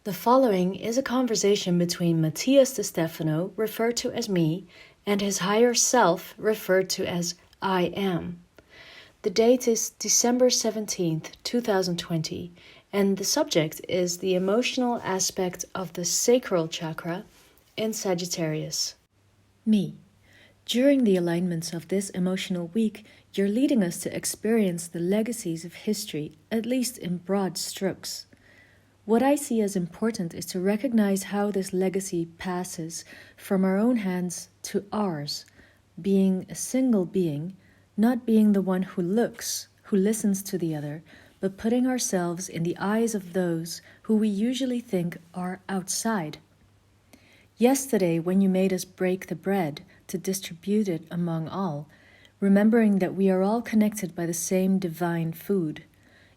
The following is a conversation between Matías De Stefano, referred to as me, and his higher self, referred to as I am. The date is December 17th, 2020, and the subject is the emotional aspect of the sacral chakra in Sagittarius. Me. During the alignments of this emotional week, you're leading us to experience the legacies of history, at least in broad strokes. What I see as important is to recognize how this legacy passes from our own hands to ours, being a single being, not being the one who looks, who listens to the other, but putting ourselves in the eyes of those who we usually think are outside. Yesterday, when you made us break the bread to distribute it among all, remembering that we are all connected by the same divine food,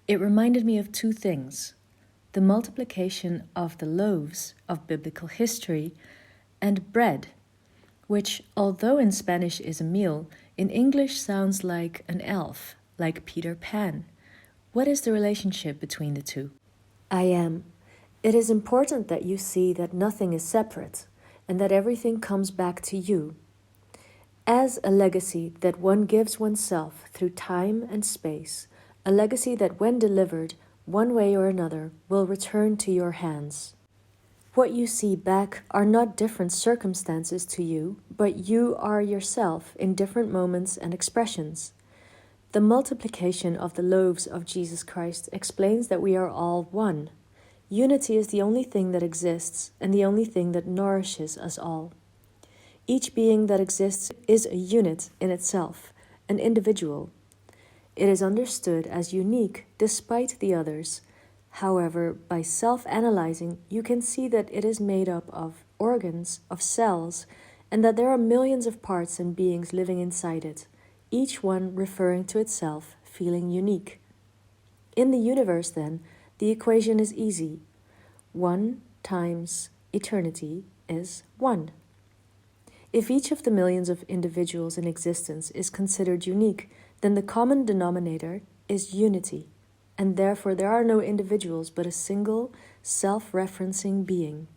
it reminded me of two things: the multiplication of the loaves of biblical history, and bread, which, although in Spanish is a meal, in English sounds like an elf, like Peter Pan. What is the relationship between the two? I am. It is important that you see that nothing is separate, and that everything comes back to you. As a legacy that one gives oneself through time and space, a legacy that when delivered, one way or another, will return to your hands. What you see back are not different circumstances to you, but you are yourself in different moments and expressions. The multiplication of the loaves of Jesus Christ explains that we are all one. Unity is the only thing that exists and the only thing that nourishes us all. Each being that exists is a unit in itself, an individual. It is understood as unique despite the others. However, by self-analyzing, you can see that it is made up of organs, of cells, and that there are millions of parts and beings living inside it, each one referring to itself, feeling unique. In the universe, then, the equation is easy. 1 times eternity is 1. If each of the millions of individuals in existence is considered unique, then the common denominator is unity, and therefore there are no individuals but a single, self-referencing being.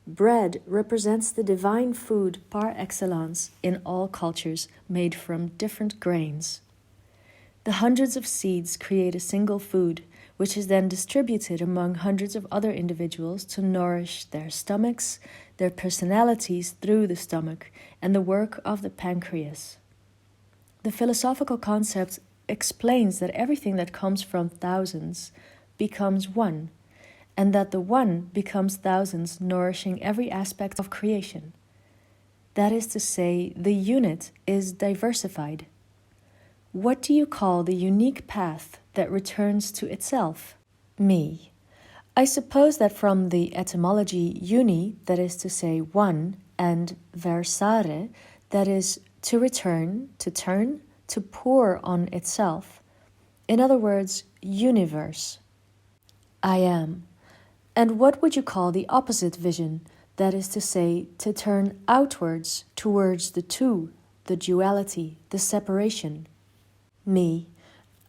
Bread represents the divine food par excellence in all cultures, made from different grains. The hundreds of seeds create a single food, which is then distributed among hundreds of other individuals to nourish their stomachs, their personalities through the stomach, and the work of the pancreas. The philosophical concept explains that everything that comes from thousands becomes one, and that the one becomes thousands, nourishing every aspect of creation. That is to say, the unit is diversified. What do you call the unique path that returns to itself? Me. I suppose that from the etymology uni, that is to say one, and versare, that is to return, to turn, to pour on itself. In other words, universe. I am. And what would you call the opposite vision? That is to say, to turn outwards, towards the two, the duality, the separation. Me.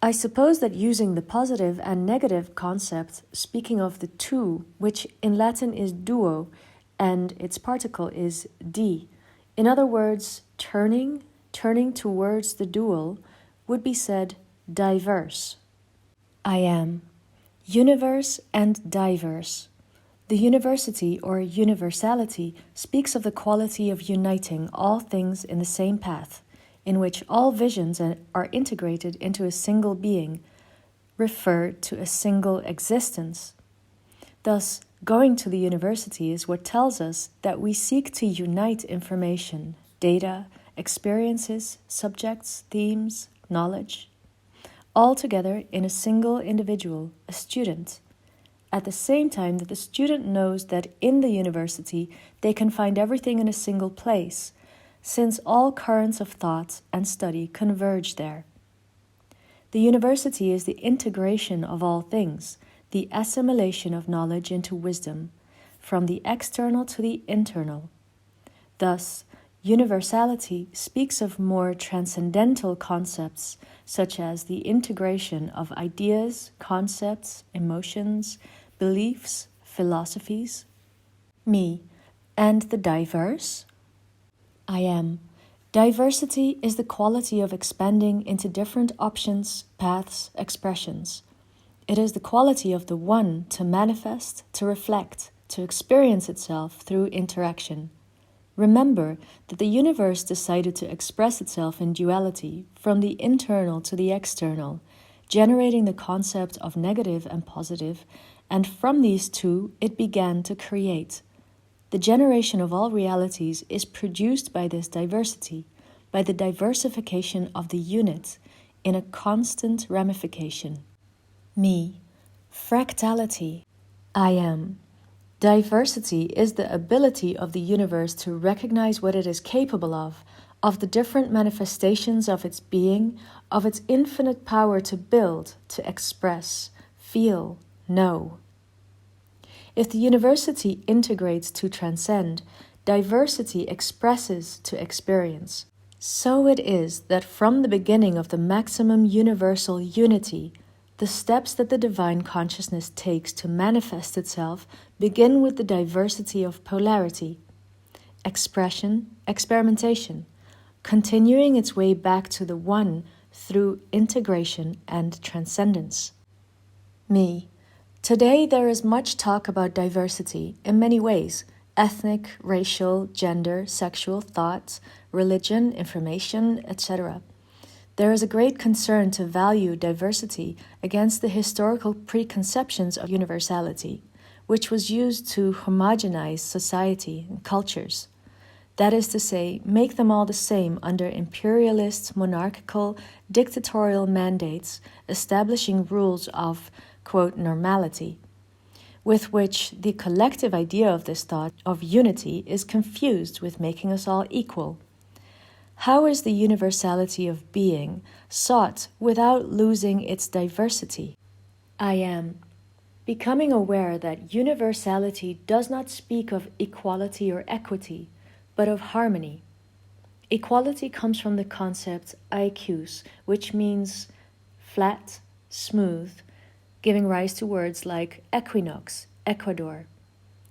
I suppose that using the positive and negative concept, speaking of the two, which in Latin is duo, and its particle is di. In other words, turning towards the dual, would be said diverse. I am. Universe and diverse. The university or universality speaks of the quality of uniting all things in the same path, in which all visions are integrated into a single being, referred to a single existence. Thus, going to the university is what tells us that we seek to unite information, data, experiences, subjects, themes, knowledge, all together in a single individual, a student, at the same time that the student knows that in the university they can find everything in a single place, since all currents of thought and study converge there. The university is the integration of all things, the assimilation of knowledge into wisdom, from the external to the internal. Thus, universality speaks of more transcendental concepts, such as the integration of ideas, concepts, emotions, beliefs, philosophies. Me and the diverse. I am. Diversity is the quality of expanding into different options, paths, expressions. It is the quality of the one to manifest, to reflect, to experience itself through interaction. Remember that the universe decided to express itself in duality, from the internal to the external, generating the concept of negative and positive, and from these two it began to create. The generation of all realities is produced by this diversity, by the diversification of the unit in a constant ramification. Me, fractality. I am. Diversity is the ability of the universe to recognize what it is capable of the different manifestations of its being, of its infinite power to build, to express, feel, know. If the university integrates to transcend, diversity expresses to experience. So it is that from the beginning of the maximum universal unity, the steps that the divine consciousness takes to manifest itself begin with the diversity of polarity, expression, experimentation, continuing its way back to the one through integration and transcendence. Me. Today there is much talk about diversity in many ways: ethnic, racial, gender, sexual, thoughts, religion, information, etc. There is a great concern to value diversity against the historical preconceptions of universality, which was used to homogenize society and cultures. That is to say, make them all the same under imperialist, monarchical, dictatorial mandates establishing rules of, quote, normality, with which the collective idea of this thought of unity is confused with making us all equal. How is the universality of being sought without losing its diversity? I am. Becoming aware that universality does not speak of equality or equity, but of harmony. Equality comes from the concept IQs, which means flat, smooth, giving rise to words like equinox, Ecuador,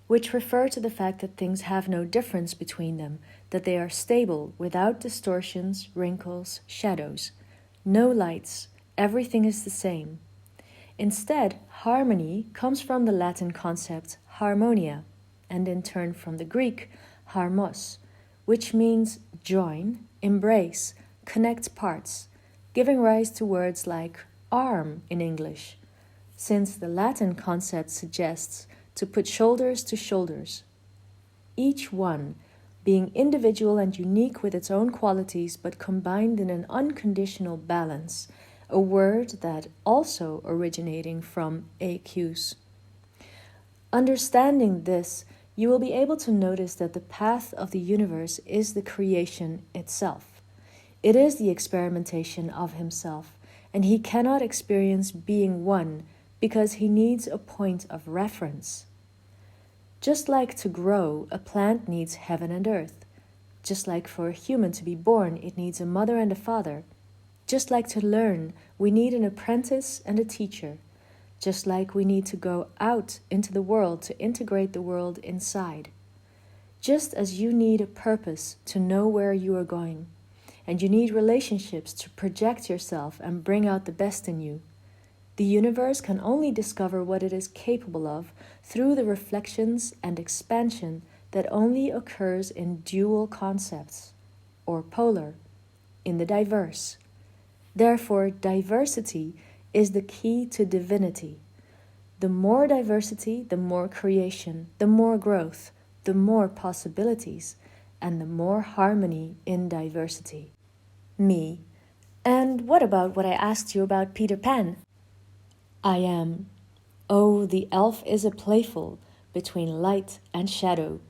which refer to the fact that things have no difference between them, that they are stable without distortions, wrinkles, shadows, no lights, everything is the same. Instead, harmony comes from the Latin concept harmonia, and in turn from the Greek harmos, which means join, embrace, connect parts, giving rise to words like arm in English, since the Latin concept suggests to put shoulders to shoulders, each one being individual and unique with its own qualities but combined in an unconditional balance, a word that also originating from AQs. Understanding this, you will be able to notice that the path of the universe is the creation itself. It is the experimentation of himself, and he cannot experience being one because he needs a point of reference. Just like to grow, a plant needs heaven and earth. Just like for a human to be born, it needs a mother and a father. Just like to learn, we need an apprentice and a teacher. Just like we need to go out into the world to integrate the world inside. Just as you need a purpose to know where you are going, and you need relationships to project yourself and bring out the best in you. The universe can only discover what it is capable of through the reflections and expansion that only occurs in dual concepts, or polar, in the diverse. Therefore, diversity is the key to divinity. The more diversity, the more creation, the more growth, the more possibilities, and the more harmony in diversity. Me. And what about what I asked you about Peter Pan? I am. Oh, the elf is a playful between light and shadow,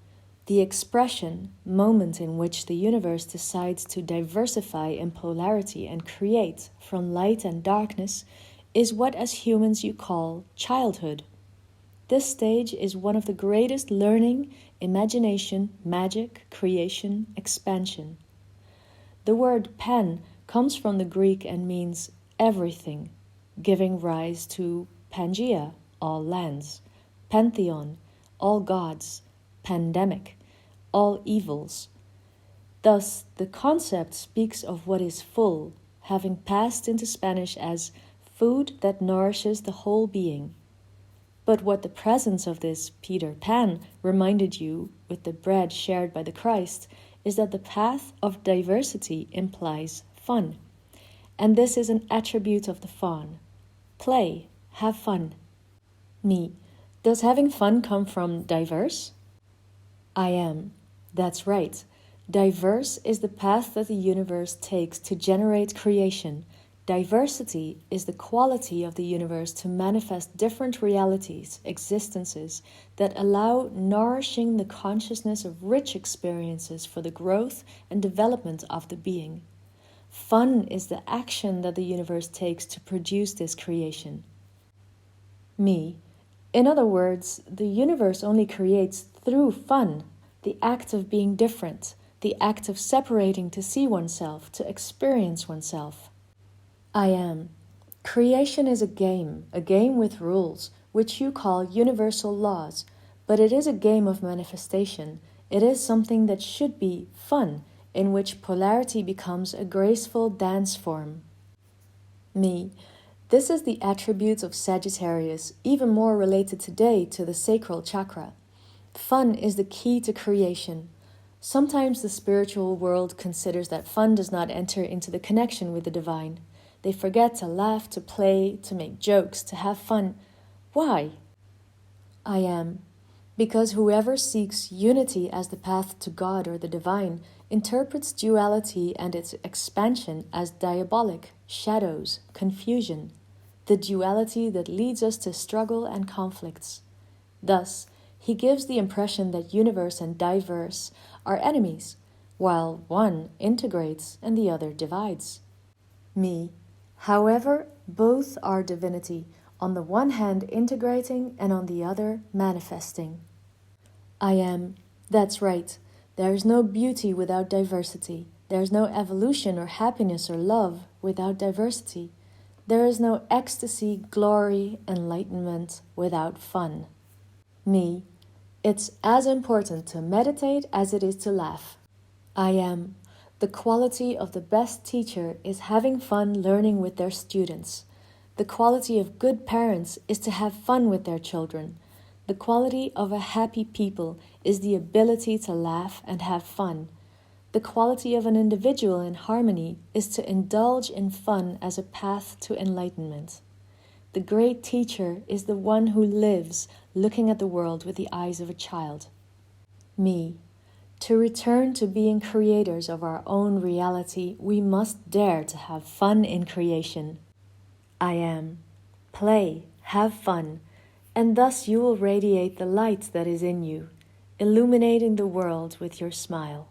the expression, moment in which the universe decides to diversify in polarity and create from light and darkness, is what as humans you call childhood. This stage is one of the greatest learning, imagination, magic, creation, expansion. The word pan comes from the Greek and means everything, giving rise to Pangaea, all lands, pantheon, all gods, pandemic, all evils. Thus, the concept speaks of what is full, having passed into Spanish as food that nourishes the whole being. But what the presence of this Peter Pan reminded you with the bread shared by the Christ is that the path of diversity implies fun. And this is an attribute of the faun. Play, have fun. Me, does having fun come from diverse? I am. That's right. Diverse is the path that the universe takes to generate creation. Diversity is the quality of the universe to manifest different realities, existences, that allow nourishing the consciousness of rich experiences for the growth and development of the being. Fun is the action that the universe takes to produce this creation. Me. In other words, the universe only creates through fun, the act of being different, the act of separating to see oneself, to experience oneself. I am. Creation is a game with rules, which you call universal laws, but it is a game of manifestation. It is something that should be fun, in which polarity becomes a graceful dance form. Me. This is the attribute of Sagittarius, even more related today to the sacral chakra. Fun is the key to creation. Sometimes the spiritual world considers that fun does not enter into the connection with the divine. They forget to laugh, to play, to make jokes, to have fun. Why? I am. Because whoever seeks unity as the path to God or the divine interprets duality and its expansion as diabolic, shadows, confusion, the duality that leads us to struggle and conflicts. Thus, he gives the impression that universe and diverse are enemies, while one integrates and the other divides. Me. However, both are divinity, on the one hand integrating and on the other manifesting. I am. That's right. There is no beauty without diversity. There is no evolution or happiness or love without diversity. There is no ecstasy, glory, enlightenment without fun. Me. It's as important to meditate as it is to laugh. I am. The quality of the best teacher is having fun learning with their students. The quality of good parents is to have fun with their children. The quality of a happy people is the ability to laugh and have fun. The quality of an individual in harmony is to indulge in fun as a path to enlightenment. The great teacher is the one who lives looking at the world with the eyes of a child. Me. To return to being creators of our own reality, we must dare to have fun in creation. I am. Play, have fun, and thus you will radiate the light that is in you, illuminating the world with your smile.